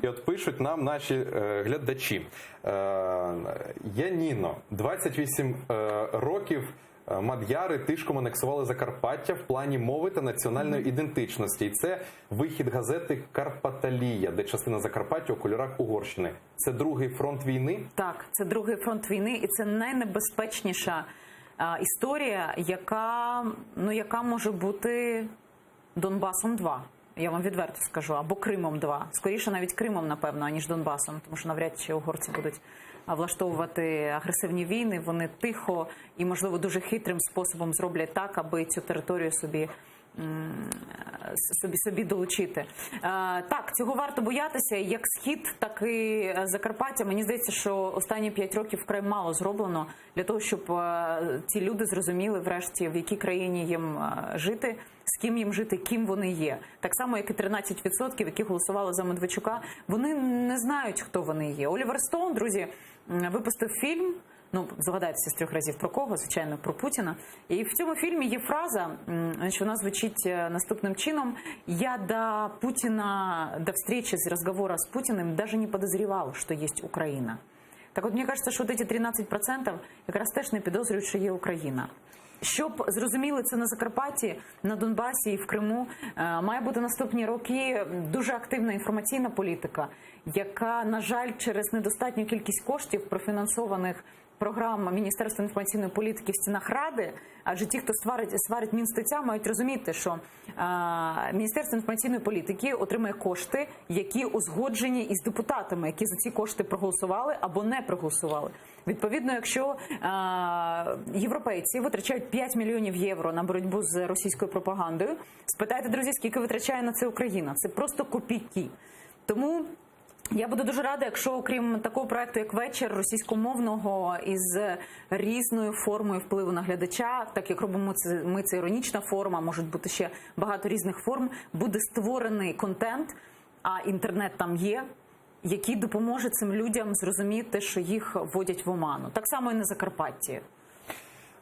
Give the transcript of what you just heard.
І от пишуть нам наші глядачі. Яніно, 28 років мад'яри тишком анексували Закарпаття в плані мови та національної ідентичності. І це вихід газети «Карпаталія», де частина Закарпаття у кольорах Угорщини. Це другий фронт війни? Так, це другий фронт війни, і це найнебезпечніша історія, яка може бути Донбасом 2. Я вам відверто скажу, або Кримом 2. Скоріше навіть Кримом, напевно, аніж Донбасом, тому що навряд чи угорці будуть влаштовувати агресивні війни. Вони тихо і, можливо, дуже хитрим способом зроблять так, аби цю територію собі долучити. Так, цього варто боятися. Як Схід, так і Закарпаття. Мені здається, що останні 5 років вкрай мало зроблено для того, щоб ці люди зрозуміли врешті, в якій країні їм жити, з ким їм жити, ким вони є. Так само, як і 13%, які голосували за Медведчука, вони не знають, хто вони є. Олівер Стоун, друзі, випустив фільм, згадайтеся з 3 разів про кого, звичайно, про Путіна. І в цьому фільмі є фраза, що вона звучить наступним чином: «Я до Путина, до встречи, разговора с Путиным даже не подозревал, что есть Украина». Так от, мені кажеться, що ці 13% якраз теж не підозрюють, що є Україна. Щоб зрозуміли це на Закарпатті, на Донбасі і в Криму, має бути наступні роки дуже активна інформаційна політика, яка, на жаль, через недостатню кількість коштів, профінансованих програм Міністерства інформаційної політики в стінах Ради, адже ті, хто сварить Мінстаття, мають розуміти, що Міністерство інформаційної політики отримує кошти, які узгоджені із депутатами, які за ці кошти проголосували або не проголосували. Відповідно, якщо європейці витрачають 5 мільйонів євро на боротьбу з російською пропагандою, спитайте, друзі, скільки витрачає на це Україна. Це просто копійки. Тому я буду дуже рада, якщо, окрім такого проекту, як «Вечір», російськомовного, із різною формою впливу на глядача, так як робимо це іронічна форма, можуть бути ще багато різних форм, буде створений контент, а інтернет там є, який допоможе цим людям зрозуміти, що їх вводять в оману. Так само і на Закарпатті.